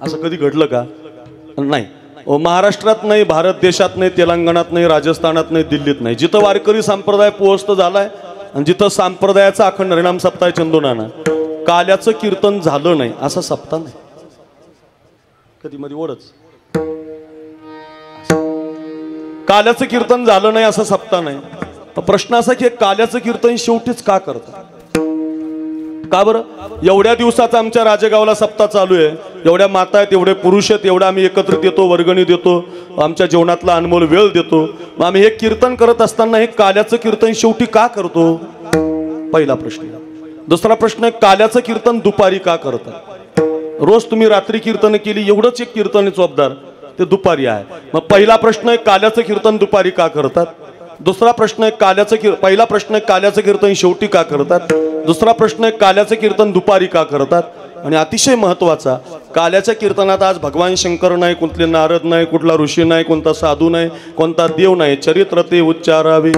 असं कधी घडलं का? नाही. महाराष्ट्रात नाही, भारत देशात नाही, तेलंगणात नाही, राजस्थानात नाही, दिल्लीत नाही. जिथं वारकरी संप्रदाय पोहोचत झालाय आणि जिथं संप्रदायाचा अखंड हरिनाम सप्ताह चंदोनाना काल्याचं कीर्तन झालं नाही असा सप्ताह नाही. कधी मध्ये ओढच काल्याचं कीर्तन झालं नाही असा सप्ताह नाही. प्रश्न असा की काल्याचं कीर्तन शेवटीच का करतात? का बरं? एवढ्या दिवसाचा आमच्या राजेगावला सप्ताह चालू आहे, एवढ्या माता आहेत, एवढे पुरुष आहेत, एवढा आम्ही एकत्रित येतो, वर्गणी देतो, आमच्या जीवनातला अनमोल वेळ देतो. मग आम्ही हे कीर्तन करत असताना हे काल्याचं कीर्तन शेवटी का करतो? पहिला प्रश्न. दुसरा प्रश्न, काल्याचं कीर्तन दुपारी का करतात? रोज तुम्ही रात्री कीर्तन केली, एवढंच एक कीर्तन जबाबदार ते दुपारी आहे. मग पहिला प्रश्न आहे काल्याचं कीर्तन दुपारी का करतात? दुसरा प्रश्न आहे पहिला प्रश्न आहे काल्याचं कीर्तन शेवटी का करतात? दुसरा प्रश्न आहे काल्याचं कीर्तन दुपारी का करतात? आणि अतिशय महत्वाचा, काल्याच्या कीर्तनात आज भगवान शंकर नाही, कुठले नारद नाही, कुठला ऋषी नाही, कोणता साधू नाही, कोणता देव नाही. चरित्र ते उच्चारावे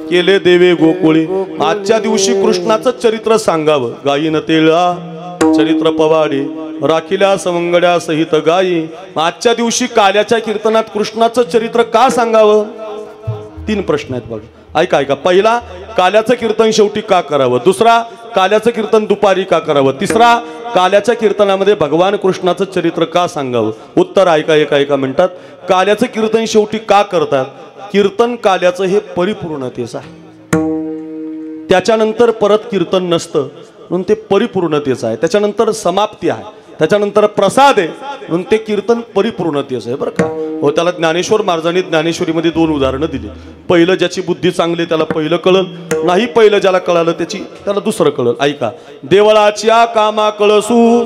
केले देवे गोकुळी. आजच्या दिवशी कृष्णाचं चरित्र सांगावं. गायीन तेळा चरित्र पवाडे राखिल्या सवंगड्या सहित गायी. आजच्या दिवशी काल्याच्या कीर्तनात कृष्णाचं चरित्र का सांगावं? 3 प्रश्न आहेत बघा. ऐका. पहिला, काल्याचं कीर्तन शेवटी का करावं? दुसरा, काल्याचं कीर्तन दुपारी का करावं? तिसरा, काल्याच्या कीर्तनामध्ये भगवान कृष्णाचं चरित्र का सांगावं? उत्तर ऐका एका मिनिटात. काल्याचं कीर्तन शेवटी का करतात? कीर्तन काल्याचं हे परिपूर्णतेचं आहे, त्याच्यानंतर परत कीर्तन नसतं म्हणून ते परिपूर्णतेचं आहे. त्याच्यानंतर समाप्ती आहे, त्याच्यानंतर प्रसाद आहे म्हणून ते कीर्तन परिपूर्णतेचं आहे बरं का. हो, त्याला ज्ञानेश्वर महाराजांनी ज्ञानेश्वरीमध्ये 2 उदाहरणं दिली. पहिलं, ज्याची बुद्धी चांगली त्याला पहिलं कळल नाही, पहिलं ज्याला कळालं त्याला दुसरं कळल. ऐका. देवळाच्या कामा कळसू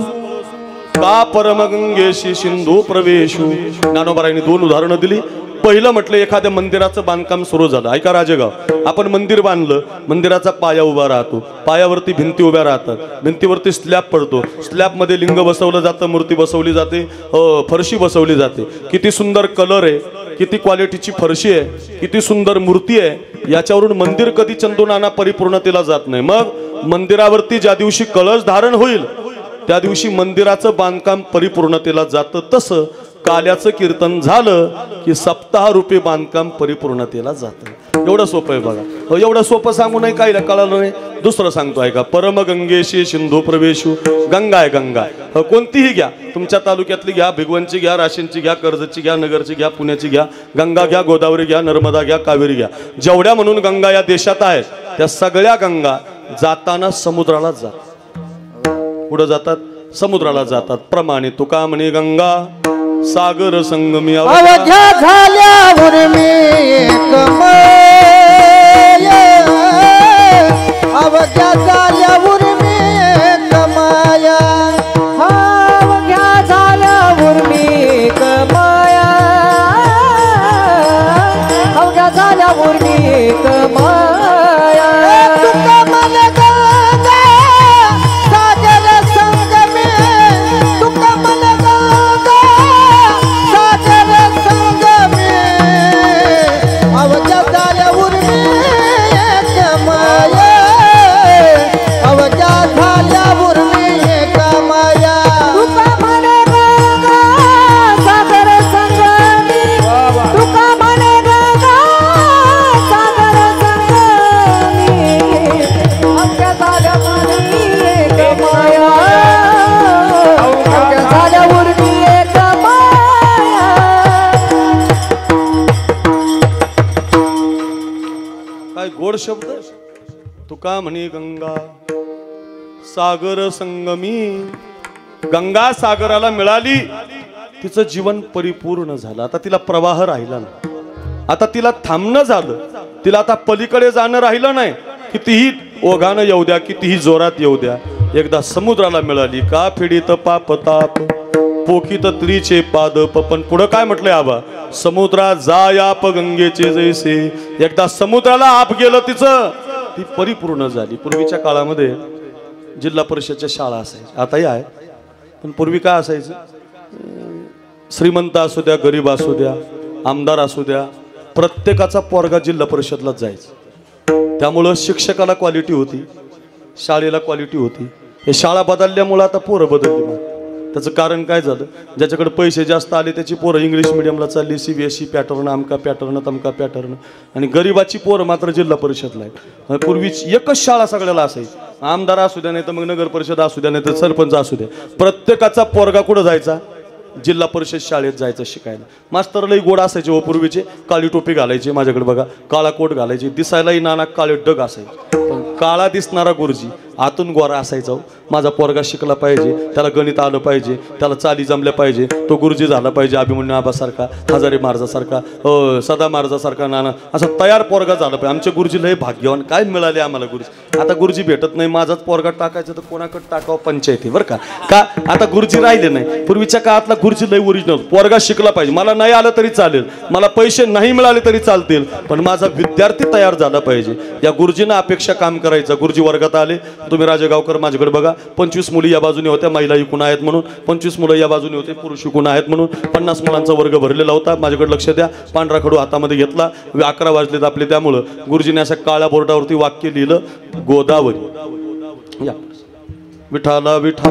का परमगंगेशी सिंधू प्रवेशू. ज्ञानोबारायांनी 2 उदाहरणं दिली. पहिलं म्हटलं, एखाद्या मंदिराचं बांधकाम सुरू झालं. ऐका राजेगाव, आपण मंदिर बांधलं, मंदिराचा पाया उभा राहतो, पायावरती भिंती उभ्या राहतात, भिंतीवरती स्लॅब पडतो, स्लॅबमध्ये लिंग बसवलं जातं, मूर्ती बसवली जाते, फरशी बसवली जाते. किती सुंदर कलर आहे, किती क्वालिटीची फरशी आहे, किती सुंदर मूर्ती आहे, याच्यावरून मंदिर कधी चंदोनाना परिपूर्णतेला जात नाही. मग मंदिरावरती ज्या दिवशी कळस धारण होईल त्या दिवशी मंदिराचं बांधकाम परिपूर्णतेला जातं. तसं काल्याचं कीर्तन झालं की सप्ताह रूपी बांधकाम परिपूर्णतेला जातं. एवढं सोपं आहे बघा. एवढं सोपं सांगू नाही, काय कळालं नाही. दुसरं सांगतो ऐका. परमगंगेशी सिंधू प्रवेशू. गंगा आहे, गंगा कोणतीही घ्या, तुमच्या तालुक्यातली घ्या, भिगवणची घ्या, राशींची घ्या, कर्जतची घ्या, नगरची घ्या, पुण्याची घ्या. गंगा घ्या, गोदावरी घ्या, नर्मदा घ्या, कावेरी घ्या. जेवढ्या म्हणून गंगा या देशात आहेत त्या सगळ्या गंगा जाताना समुद्राला जातात. पुढे जातात, समुद्राला जातात. प्रमाणे तुका म्हणे गंगा सागर संगमी अवघ्या झाल्यावर मी कमाया, अवघ्या झाल्यावर मी कमाया, अवघ्या झाल्यावर मी कमाया, अवघ्या झाल्यावर मी कमाया. तुका मन गंगा सागर संगमे, तुका मन गंगा सागर संगमे, अवघ्या झाल्यावर मी कमाया, अवघ्या झाल्यावर मी कमाया. तुका मन गंगा सागर संगमे, तुका मन गंगा सागर संगमे, अवघ्या झाल्यावर मी कमाया, अवघ्या झाल्यावर मी कमाया. काय गोड शब्द. तुका म्हणे गंगा सागर संगमी. गंगा सागराला मिळाली, तिचं जीवन परिपूर्ण झालं. आता तिला प्रवाह राहिला नाही, आता तिला थांबणं झालं, तिला आता पलीकडे जाणं राहिलं नाही. कितीही ओघानं येऊ द्या, कितीही जोरात येऊ द्या, एकदा समुद्राला मिळाली का फिडीत पाप ताप पोखित त्रीचे पाद. पण पुढं काय म्हटलंय आबा? समुद्रा जायाप गंगेचे जैसे. एकदा समुद्राला आप गेलं तिचं, ती परिपूर्ण झाली. पूर्वीच्या काळामध्ये जिल्हा परिषदच्या शाळा असायच्या, आताही आहे, पण पूर्वी काय असायचं? श्रीमंत असू द्या, गरीब असू द्या, आमदार असू द्या, प्रत्येकाचा पोरगा जिल्हा परिषदलाच जायचा. त्यामुळं शिक्षकाला क्वालिटी होती, शाळेला क्वालिटी होती. हे शाळा बदलल्यामुळं आता पोरं बदलली. त्याचं कारण काय झालं? ज्याच्याकडे पैसे जास्त आले त्याची पोरं इंग्लिश मिडियमला चालली, CBSE पॅटर्न, आमका पॅटर्न, तमका पॅटर्न, आणि गरिबाची पोरं मात्र जिल्हा परिषदला आहेत. पूर्वी एकच शाळा सगळ्याला असायची, आमदार असू द्या, नाही तर मग नगर परिषद असू द्या, नाही तर सरपंच असू द्या, प्रत्येकाचा पोरगा कुठं जायचा? जिल्हा परिषद शाळेत जायचं शिकायला. मास्तर लई गोड असायचे व पूर्वीचे, काळी टोपी घालायचे, माझ्याकडे बघा काळा कोट घालायचे, दिसायलाही नाना काळे डग असायचे, पण काळा दिसणारा गुरुजी आतून गोरा असायचा. माझा पोरगा शिकला पाहिजे, त्याला गणित आलं पाहिजे, त्याला चाली जमल्या पाहिजे, तो गुरुजी झाला पाहिजे, अभिमन्यू आबासारखा, हजारे महाराजासारखा, सदा महाराजासारखा नाना असं तयार पोरगा झाला पाहिजे. आमचे गुरुजी लय भाग्यवान, काय मिळाले आम्हाला गुरुजी. आता गुरुजी भेटत नाही, माझाच पोरगा टाकायचं तर कोणाकडे टाकावं पंचायती बरं का. का आता गुरुजी राहिले नाही. पूर्वीच्या काळातला गुरुजी लय ओरिजिनल, पोरगा शिकला पाहिजे, मला नाही आलं तरी चालेल, मला पैसे नाही मिळाले तरी चालतील, पण माझा विद्यार्थी तयार झाला पाहिजे. या गुरुजींना अपेक्षा काम करायचं. गुरुजी वर्गात आले, तुम्ही राजेगावकर माझ्याकडे बघा, 25 मुली या बाजूने होत्या, महिला इकून आहेत म्हणून, 25 मुलं या बाजूने होते, पुरुष इकून आहेत म्हणून, 50 मुलांचा वर्ग भरलेला होता. माझ्याकडे लक्ष द्या. पांढरा खडू हातामध्ये घेतला, 11 वाजलेत आपले, त्यामुळं गुरुजीने असं काळ्या बोर्डावरती वाक्य लिहिलं, गोदावरी. या विठाला विठा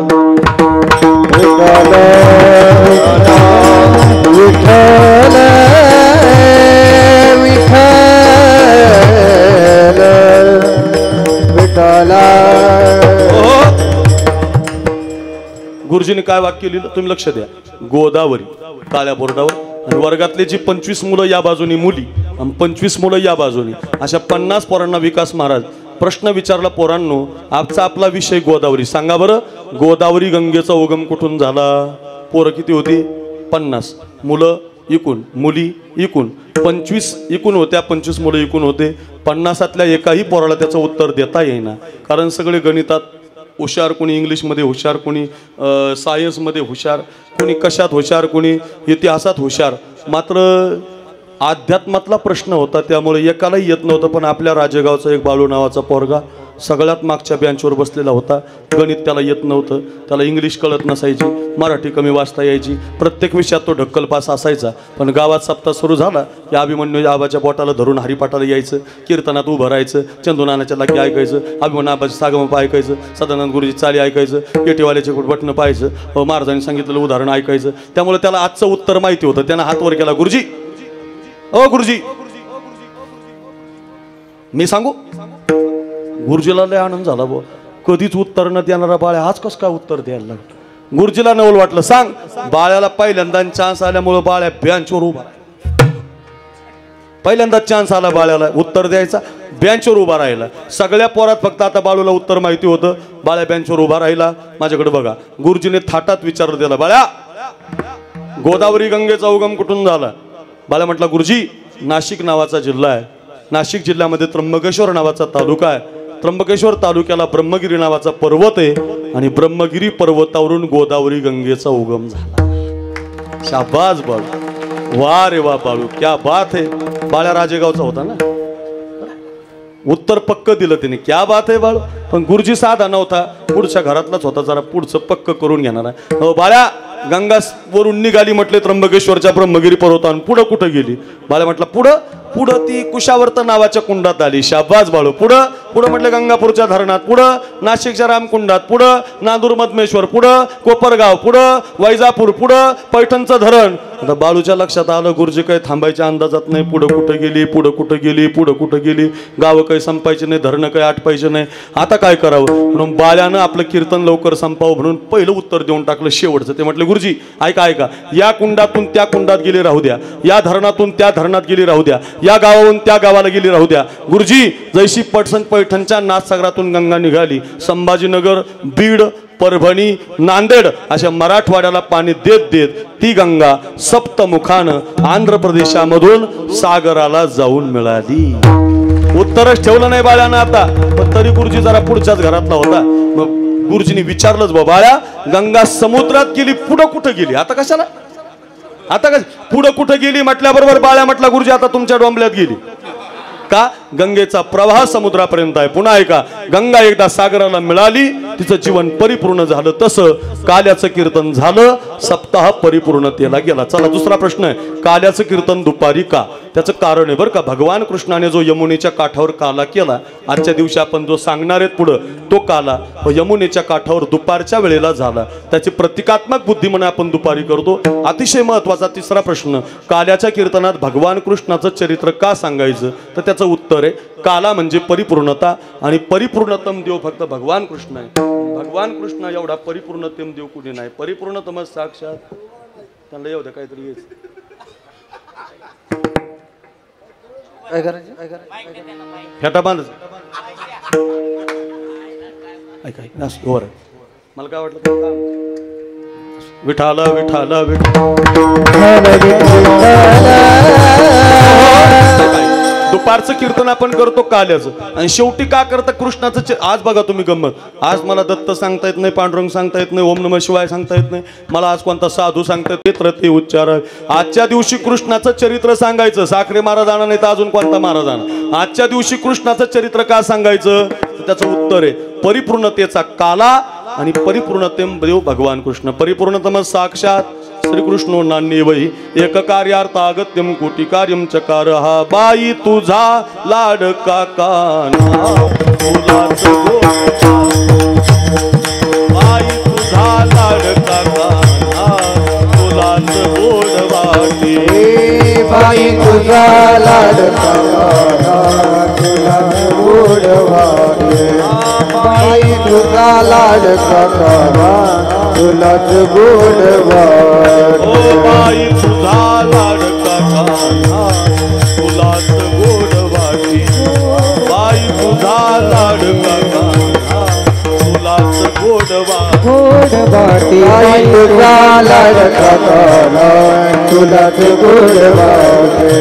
गुरुजीने काय वाक्य लिहिलं तुम्ही लक्ष द्या. गोदावरी काळ्या बोर्डावर, आणि वर्गातले जी 25 मुलं या बाजूनी मुली आणि 25 मुलं या बाजूनी, अशा 50 पोरांना विकास महाराज प्रश्न विचारला, पोरांनो आजचा आपला विषय गोदावरी, सांगा बरं गोदावरी गंगेचा उगम कुठून झाला? पोरं किती होती? 50. मुलं इकून, मुली इकून, 25 इकून होत्या, 25 मुलं इकून होते. 50तल्या एकाही पोराला त्याचं उत्तर देता येईना, कारण सगळे गणितात हुशार, कोणी इंग्लिशमध्ये हुशार, कोणी सायन्समध्ये हुशार, कोणी कशात हुशार, कोणी इतिहासात हुशार, मात्र अध्यात्मातला प्रश्न होता त्यामुळे एकालाही येत नव्हतं. पण आपल्या राजेगावचा एक बाळू नावाचा पोरगा सगळ्यात मागच्या बेंचवर बसलेला होता. गणित त्याला येत नव्हतं, त्याला इंग्लिश कळत नसायची, मराठी कमी वाचता यायची, प्रत्येक विषयात तो ढक्कल पास असायचा. पण गावात सप्ताह सुरू झाला की अभिमन्यू आबाच्या बोटाला धरून हरिपाठाला यायचं, कीर्तनात उभं राहायचं, चंदुनानाच्या लागी ऐकायचं, अभिमन्यू आबाची सागमप ऐकायचं, सदानंद गुरुजी चाली ऐकायचं, पेटीवाल्याचे बटणं पाहायचं, महाराजांनी सांगितलेलं उदाहरण ऐकायचं. त्यामुळे त्याला आजचं उत्तर माहिती होतं. त्यानं हात वर केला, गुरुजी ओ गुरुजी मी सांगू. गुरुजीला लय आनंद झाला, बुवा कधीच उत्तर न देणारा बाळ्या आज कसं काय उत्तर द्यायला लागला. गुरुजीला नवल वाटलं, सांग. बाळ्याला पहिल्यांदा चान्स आल्यामुळे बाळ्या बेंचवर उभा राहिला. पहिल्यांदा चान्स आला बाळ्याला उत्तर द्यायचा, बेंचवर उभा राहिला. सगळ्या पोरात फक्त आता बाळूला उत्तर माहिती होतं, बाळ्या बेंचवर उभा राहिला. माझ्याकडे बघा, गुरुजीने थाटात विचारलं त्याला, बाळ्या गोदावरी गंगेचा उगम कुठून झाला? बाळ्या म्हटला, गुरुजी नाशिक नावाचा जिल्हा आहे, नाशिक जिल्ह्यामध्ये त्र्यंबकेश्वर नावाचा तालुका आहे, त्र्यंबकेश्वर तालुक्याला ब्रह्मगिरी नावाचा पर्वत आहे, आणि ब्रह्मगिरी पर्वतावरून गोदावरी गंगेचा उगम झाला. शाबास बाळू, वा रे वा बाळू, क्या बात है. बाळ्या राजेगावचा होता ना, उत्तर पक्क दिलं त्याने, क्या बात आहे बाळू. पण गुरुजी साधा नव्हता, पुढच्या घरातलाच होता, जरा पुढचं पक्क करून घेणार आहे. हो बाळ्या, गंगा वरून निघाली म्हटले त्र्यंबकेश्वरच्या ब्रह्मगिरी पर्वतावरून, पुढं कुठं गेली? बाळ्या म्हटलं, पुढं पुढं ती कुशावर्त नावाच्या कुंडात आली. शाबास बाळू. पुढं पुढं म्हटलं गंगापूरच्या धरणात, पुढं नाशिकच्या रामकुंडात, पुढं नांदूर मधमेश्वर, पुढं कोपरगाव, पुढं वैजापूर, पुढं पैठणचं धरण. आता बाळूच्या लक्षात आलं, गुरुजी काही थांबायच्या अंदाजात नाही, पुढं कुठं गेली, पुढं कुठं गेली, पुढं कुठं गेली, गावं काही संपायचे नाही, धरणं काही आटपायचे नाही, आता काय करावं म्हणून बाळ्यानं आपलं कीर्तन लवकर संपावं म्हणून पहिलं उत्तर देऊन टाकलं शेवटचं. ते म्हटलं, गुरुजी ऐका ऐका, या कुंडातून त्या कुंडात गेली राहू द्या, या धरणातून त्या धरणात गेली राहू द्या, या गावाहून त्या गावाला गेली राहू द्या. गुरुजी जैशी पैठणच्या नाथसागरातून गंगा निघाली, संभाजीनगर, बीड, परभणी, नांदेड अशा मराठवाड्याला पाणी देत देत ती गंगा सप्तमुखानं आंध्र प्रदेशामधून सागराला जाऊन मिळाली. उत्तरच ठेवलं नाही बाळ्यानं आता, पण तरी गुरुजी जरा पुढच्याच घरातला होता. मग गुरुजीने विचारलंच, बाळ्या गंगा समुद्रात गेली, पुढं कुठं गेली? आता कशाला, आता पुढं कुठं गेली म्हटल्याबरोबर बाळ्या म्हटला, गुरुजी आता तुमच्या डोंबल्यात गेली. का? गंगेचा प्रवाह समुद्रापर्यंत आहे. पुन्हा ऐका, गंगा एकदा सागराला मिळाली, तिचं जीवन परिपूर्ण झालं. तसं काल्याचं कीर्तन झालं, सप्ताह परिपूर्णतेला गेला. चला दुसरा प्रश्न आहे, काल्याचं कीर्तन दुपारी का? त्याचं कारण आहे बरं का. भगवान कृष्णाने जो यमुनेच्या काठावर काला केला, आजच्या दिवशी आपण जो सांगणार आहेत पुढं, तो काला यमुनेच्या काठावर दुपारच्या वेळेला झाला. त्याची प्रतिकात्मक बुद्धी म्हणून आपण दुपारी करतो. अतिशय महत्वाचा तिसरा प्रश्न, काल्याच्या कीर्तनात भगवान कृष्णाचं चरित्र का सांगायचं, तर त्याचं उत्तर आहे काला म्हणजे परिपूर्णता, आणि परिपूर्णतम देव फक्त भगवान कृष्ण आहे. भगवान कृष्ण एवढा परिपूर्णतम देव कुणी नाही. परिपूर्णतम साक्षात त्यांना एवढं काहीतरी फेटा बांध मला काय वाटलं, विठाला विठाला दुपारचं कीर्तन आपण करतो काल्याचं, आणि शेवटी का करतं कृष्णाचं. आज बघा तुम्ही गंमत, आज मला दत्त सांगता येत नाही, पांडुरंग सांगता येत नाही, ओम नमः शिवाय सांगता येत नाही, मला आज कोणता साधू सांगता येत ते उच्चार. आजच्या दिवशी कृष्णाचं चरित्र सांगायचं, साखरे महाराजांना नाही तर अजून कोणता महाराजांना. आजच्या दिवशी कृष्णाचं चरित्र का सांगायचं, त्याचं उत्तर आहे परिपूर्णतेचा काला आणि परिपूर्णतेम देव भगवान कृष्ण. परिपूर्णतम साक्षात श्रीकृष्णो नान्यवही एक कार्यार्थागत्यम कोटी कार्यम चकार. हा बाई तुझा लाडका कान्हा तुलाच बाई तुझा लाडका कान्हा तुलाच गोड वाटे. बाई तुझा लाडका कान्हा तुलाच गोड वाटे. बाई तुझा लाडका कान्हा तुलाच गोड वाटे. ओ बाई तुझा लाडका कान्हा तुलाच गोड वाटे. बाई तुझा लाडका कान्हा तुलाच गोड वाटे. बाई तुझा लाडका कान्हा तुलाच गोड वाटे.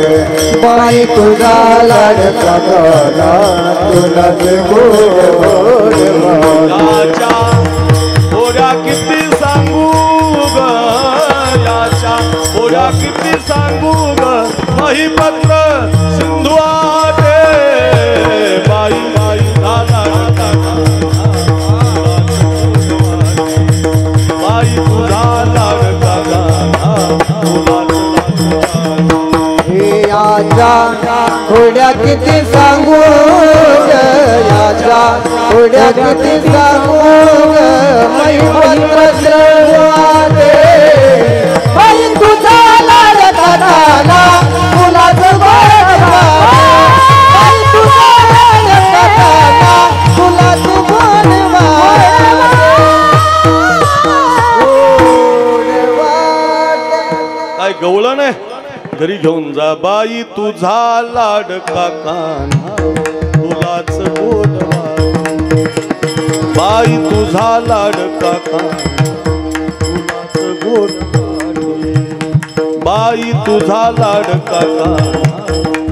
बाई तुझा लाडका कान्हा तुलाच गोड वाटे. थोड्या किती सांगू ग, याच्या थोड्या किती सांगू ग, महिपत्र सिंधू आटे. बाई बाई झाला बाई तुझा लाडका कान्हा हे याच्या थोड्या किती सांगू ग, याच्या थोड्या किती सांगू ग, महिपत्र श्रवणाते. बाई तुझा लाडका कान्हा तुलाच गोड वाटे. बाई तुझा लाडका कान्हा तुलाच गोड वाटे. काय गवळण आहे, घरी घेऊन जा. बाई तुझा लाडका कान्हा तुलाच गोड वाटे. बाई तुझा लाडका कान्हा तुलाच गोड वाटे. बाई तुझा लाडका कान्हा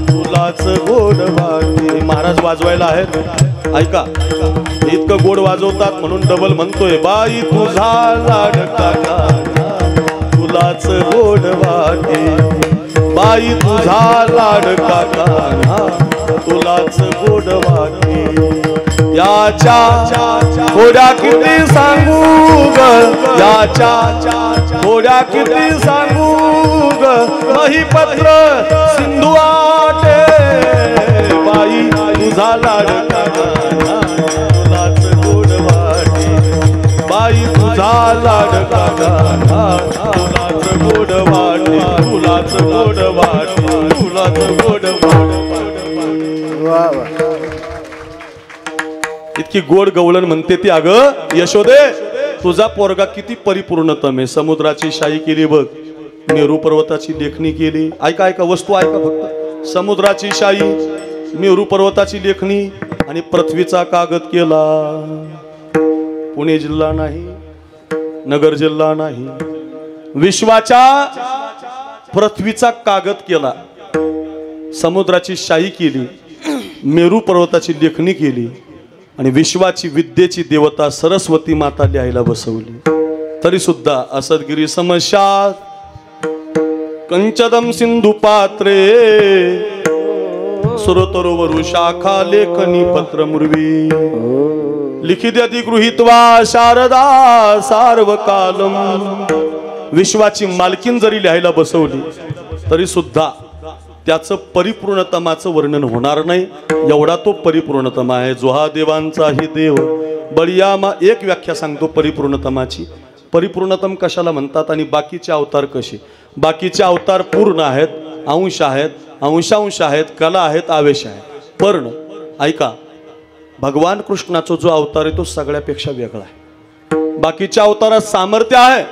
तुलाच गोड वाटे. महाराज वाजवायला आहेत, ऐका इतकं गोड वाजवतात म्हणून डबल म्हणतोय. बाई तुझा लाडका कान्हा तुलाच गोड वाटे. बाई तुझा लाडका कान्हा तुलाच गोड वाटे. याच्या थोड्या किती सांगू ग, याच्या थोड्या किती सांगू ग, महिपत्र सिंधू आटे. बाई तुझा लाडका कान्हा तुलाच गोड वाटे. बाई तुझा लाडका कान्हा तुलाच गोड वाटे. तुलाच गोड वाटे. तुलाच गोड वाटे. इतकी गोड गवळण म्हणते ती. अगं यशोदे, तुझा पोरगा किती परिपूर्णतम आहे. समुद्राची शाही केली बघ, मेरू पर्वताची लेखणी केली. ऐका ऐका वस्तू ऐका फक्त. समुद्राची शाही, मेरू पर्वताची लेखणी आणि पृथ्वीचा कागद केला. पुणे जिल्हा नाही, नगर जिल्हा नाही, विश्वाच्या पृथ्वीचा कागद केला. समुद्राची शाही केली, मेरू पर्वताची लेखणी केली आणि विश्वाची विद्येची देवता सरस्वती माता लिहायला बसवली. तरी सुद्धा असदगिरी समशात कंचदम सिंधू पात्रे सुरतरोवरु शाखा लेखनी पत्र मुर्वी लिखित्यति गृहीत्वा शारदा सार्वकालम. विश्वाची मालकीन जरी लिहायला बसवली तरी सुद्धा त्याचं परिपूर्णतमाचं वर्णन होणार नाही, एवढा तो परिपूर्णतमा आहे. जो हा देवांचाही देव बळीयामा. एक व्याख्या सांगतो परिपूर्णतमाची. परिपूर्णतम कशाला म्हणतात आणि बाकीचे अवतार कसे? बाकीचे अवतार पूर्ण आहेत, अंश आहेत, अंशांश आहेत, कला आहेत, आवेश आहे. पण ऐका, भगवान कृष्णाचा जो अवतार आहे तो सगळ्यापेक्षा वेगळा आहे. बाकीच्या अवतारात सामर्थ्य आहे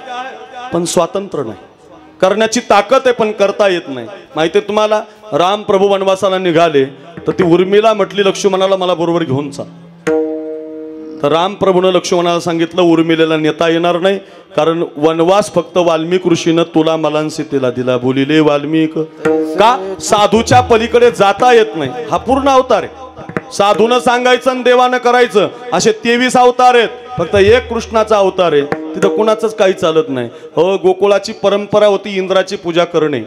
पण स्वातंत्र्य नाही, करण्याची ताकद आहे पण करता येत नाही. माहिती आहे तुम्हाला, राम प्रभू वनवासाला निघाले तर ती उर्मिला म्हटली लक्ष्मणाला मला बरोबर घेऊन चाल. तर राम प्रभूनं लक्ष्मणाला सांगितलं उर्मिलेला नेता येणार नाही, कारण वनवास फक्त वाल्मिक ऋषीनं तुला मला सीतेला दिला. बोलिले वाल्मिक. का? साधूच्या पलीकडे जाता येत नाही. हा पूर्ण अवतार आहे. साधूनं सांगायचं आणि देवानं करायचं असे 23 अवतार आहेत. फक्त एक कृष्णाचा अवतार आहे, तिथं कुणाचंच काही चालत नाही. हो, गोकुळाची परंपरा होती इंद्राची पूजा करणे.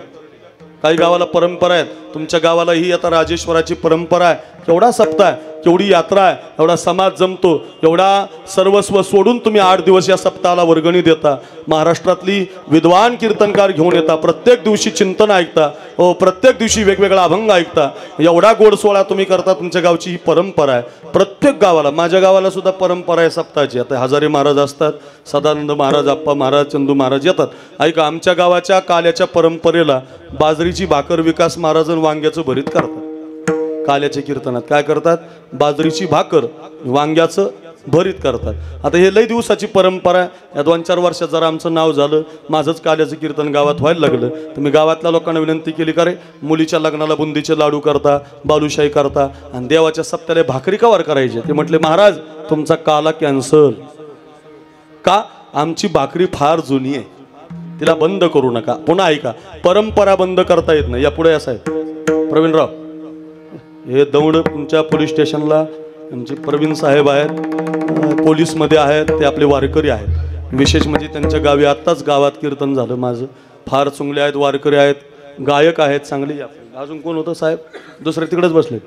काही गावाला परंपरा आहेत, तुमच्या गावाला ही आता राजेश्वराची परंपरा आहे. केवढा सप्ताह आहे, केवढी यात्रा आहे, एवढा समाज जमतो, एवढा सर्वस्व सोडून तुम्ही 8 दिवस या सप्ताहाला वर्गणी देता. महाराष्ट्रातली विद्वान कीर्तनकार घेऊन येता, प्रत्येक दिवशी चिंतन ऐकता, हो प्रत्येक दिवशी वेगवेगळा अभंग ऐकता. एवढा गोड सोहळा तुम्ही करता. तुमच्या गावची ही परंपरा आहे. प्रत्येक गावाला, माझ्या गावाला सुद्धा परंपरा आहे सप्ताहाची. आता हजारे महाराज असतात, सदानंद महाराज, आप्पा महाराज, चंदू महाराज येतात. ऐका, आमच्या गावाच्या काल्याच्या परंपरेला बाजरीची भाकर विकास महाराज वांग्याचं भरीत करतात. काल्याच्या कीर्तनात काय करतात? बाजरीची भाकर वांग्याचं भरीत करतात. आता हे लई दिवसाची परंपरा आहे. या 2-4 वर्षात जरा आमचं नाव झालं, माझंच काल्याचं कीर्तन गावात व्हायला लागलं. तर मी गावातल्या लोकांना विनंती केली, का रे मुलीच्या लग्नाला बुंदीचे लाडू करता, बालुशाही करता आणि देवाच्या सप्त्याला भाकरी कवर करायचे. ते म्हटले महाराज तुमचा काला कॅन्सल. का? आमची भाकरी फार जुनी आहे, तिला बंद करू नका. पुन्हा ऐका, परंपरा बंद करता येत नाही. या पुढे असं आहे प्रवीणराव, हे दौंड तुमच्या पोलीस स्टेशनला आमचे प्रवीण साहेब आहेत, पोलीसमध्ये आहेत, ते आपले वारकरी आहेत. विशेष म्हणजे त्यांच्या गावी आत्ताच गावात कीर्तन झालं माझं. फार चांगले आहेत, वारकरी आहेत, गायक आहेत चांगले. अजून कोण होतं साहेब? दुसरे तिकडेच बसले.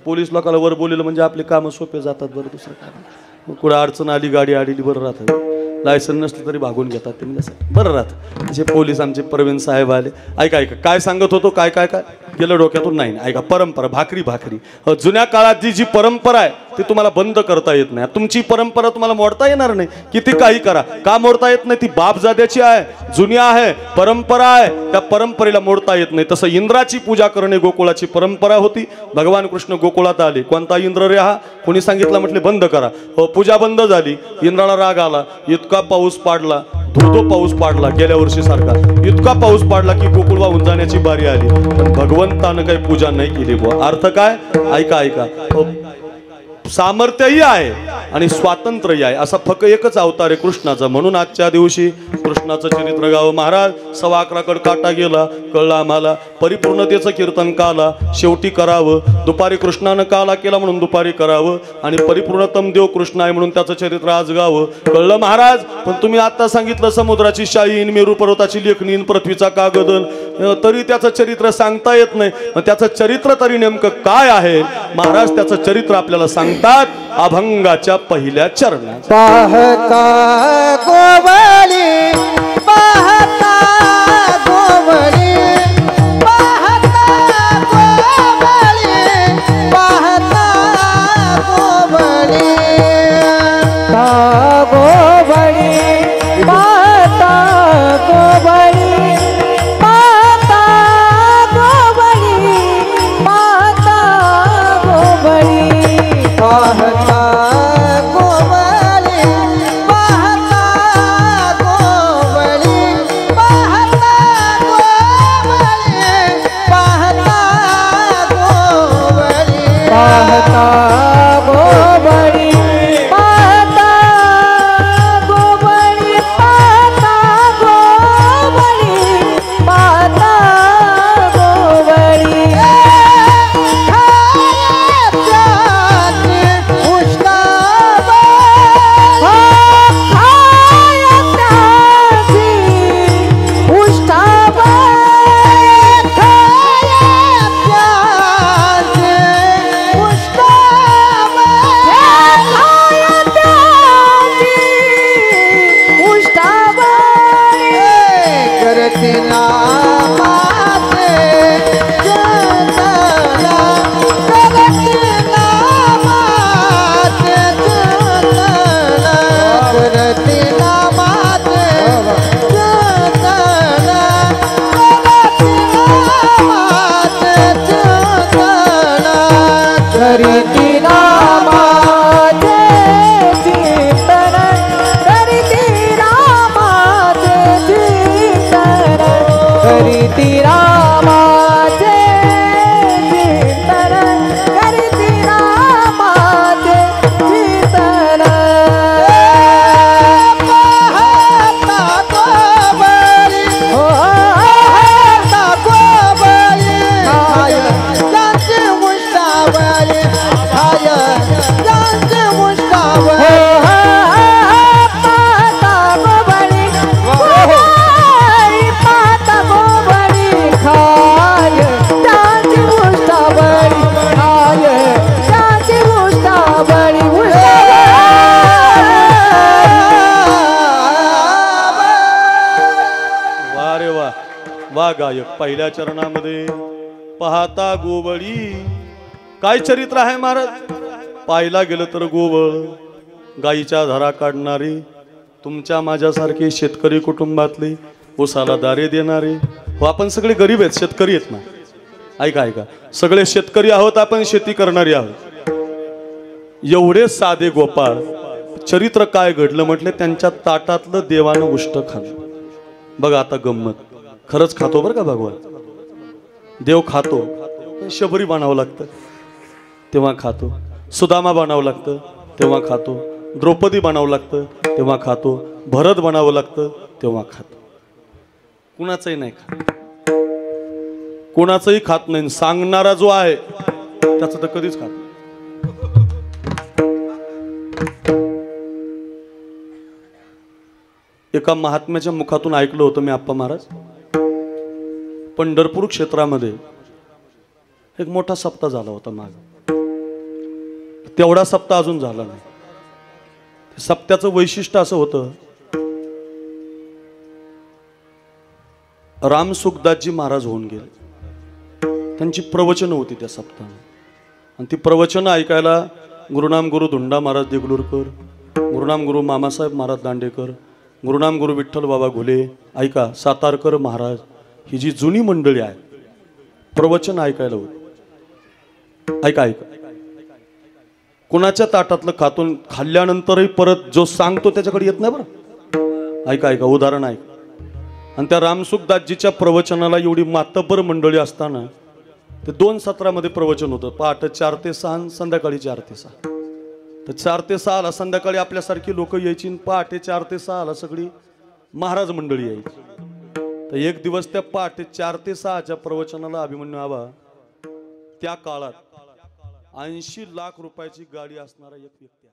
पोलीस लोकांना वर बोललेलं म्हणजे आपले कामं सोपे जातात. बरं दुसरं काय, कुठं अडचण आली, गाडी आलेली, बरं राहतं. लायसन नसलं तरी भागून घेतात ते, म्हणजे बरं राहतं. असे पोलीस आमचे प्रवीण साहेब आले. ऐका ऐका काय सांगत होतो, काय काय काय गेलं डोक्यातून नाही. ऐका, परंपरा भाकरी भाकरी जुन्या काळातली जी परंपरा आहे ती तुम्हाला बंद करता येत नाही. तुमची परंपरा तुम्हाला मोडता येणार नाही, किती काही करा. का मोडता येत नाही? ती बापजाद्याची आहे, जुनी आहे, परंपरा आहे, त्या परंपरेला मोडता येत नाही. तसं इंद्राची पूजा करणे गोकुळाची परंपरा होती. भगवान कृष्ण गोकुळात आले. कोणता इंद्र रे हा? कोणी सांगितलं? म्हटले बंद करा. हो, पूजा बंद झाली. इंद्राला राग आला, इतका पाऊस पाडला, धोधो पाऊस पाडला, गेल्या वर्षी सारखा इतका पाऊस पाडला की गोकुळ वाहून जाण्याची बारी आली. पण भगवंतानं काही पूजा नाही केली बुवा. अर्थ काय? ऐका ऐका, सामर्थ्यही आहे आणि स्वातंत्र्यही आहे. असा फक्त एकच अवतार आहे कृष्णाचा. म्हणून आजच्या दिवशी कृष्णाचं चरित्र गावं. महाराज 11:15 काटा गेला, कळलं आम्हाला. परिपूर्णतेचं कीर्तन काला शेवटी करावं. दुपारी कृष्णानं काला केला म्हणून दुपारी करावं, आणि परिपूर्णतम देव कृष्ण आहे म्हणून त्याचं चरित्र आज गावं. कळलं महाराज? पण तुम्ही आता सांगितलं समुद्राची शाईन, मेरू पर्वताची लेखनीन, पृथ्वीचा कागदन, तरी त्याचं चरित्र सांगता येत नाही. मग त्याचं चरित्र तरी नेमकं काय आहे? महाराज त्याचं चरित्र आपल्याला सांगतात अभंगाच्या पहिल्या चरणात. पाहता गोवळी, पाहता गोवळी, पाहता गोवळी, पाहता गोवळी, पाहता गोवळी, पाहता गोवळी, पाहता गोवळी, पाहता गोवळी, पाहता गोवळी, पाहता गोवळी, पाहता गोवळी, पाहता गोवळी, पाहता गोवळी, पाहता गोवळी, पाहता गोवळी, पाहता गोवळी, करते नामाचे करीती रामाचे चिंतन करीती रामाचे चिंतन पाहता गोबरी हो पाहता गोबरी हाय त्यांची मुष्टावली हाय त्यांची मुष्टावली पाहता गोबरी पाहता गोबरी खाय त्यांची मुष्टावली खाय त्यांची मुष्टावली वा रे वा वा गायक. पहिल्या चरणामध्ये पाहता गोवळी काय चरित्र आहे महाराज. पाहिला गेलं तर गोवळ गाईच्या धारा काढणारी, तुमच्या माझ्यासारखे शेतकरी कुटुंबातले, ऊसाला दारे देणारे. हो आपण सगळे गरीब आहेत, शेतकरी आहेत ना. ऐका ऐका, सगळे शेतकरी आहोत आपण, शेती करणारी आहोत. एवढे साधे गोपाळ चरित्र काय घडलं म्हटलं, त्यांच्या ताटातलं देवानं उष्ट खाल्लं. बघा आता गंमत, खरंच खातो बरं का भगवान. देव खातो, शबरी बनावं लागतं तेव्हा खातो, सुदामा बनावं लागतं तेव्हा खातो, द्रौपदी बनावं लागतं तेव्हा खातो, भरत बनावं लागतं तेव्हा खातो. कुणाचंही नाही खात, कुणाचंही खात नाही. सांगणारा जो आहे त्याचं तर कधीच खात नाही. एका महात्म्याच्या मुखातून ऐकलं होतं मी आप्पा महाराज, पंढरपूर क्षेत्रामध्ये एक मोठा सप्ताह झाला होता माग. तेवढा सप्ताह अजून झाला नाही. सप्त्याचं वैशिष्ट्य असं होतं, रामसुखदासजी महाराज होऊन गेले, त्यांची प्रवचनं होती त्या सप्ताहात. आणि ती प्रवचनं ऐकायला गुरुनाम गुरु धुंडा महाराज देगलूरकर, गुरुनाम गुरु मामासाहेब महाराज दांडेकर, गुरुनाम गुरु विठ्ठल बाबा घुले, ऐका सातारकर महाराज, ही जी जुनी मंडळी आहे प्रवचन ऐकायला होती. ऐका ऐका, कुणाच्या ताटातलं खातून खाल्ल्यानंतरही परत जो सांगतो त्याच्याकडे येत नाही बरं. ऐका ऐका, उदाहरण ऐक. आणि त्या रामसुखदासजीच्या प्रवचनाला एवढी मातब्बर मंडळी असताना ते 2 सत्रामध्ये प्रवचन होतं. पहाटे 4 ते 6, संध्याकाळी 4 ते 6. तर 4 ते 6ला संध्याकाळी आपल्यासारखी लोक यायची, पहाटे 4 ते 6ला सगळी महाराज मंडळी यायची. तर एक दिवस त्या पहाटे 4 ते 6च्या प्रवचनाला अभिमन्यू आबा, त्या काळात 80 लाख रुपयाची गाडी असणारा एक व्यक्ती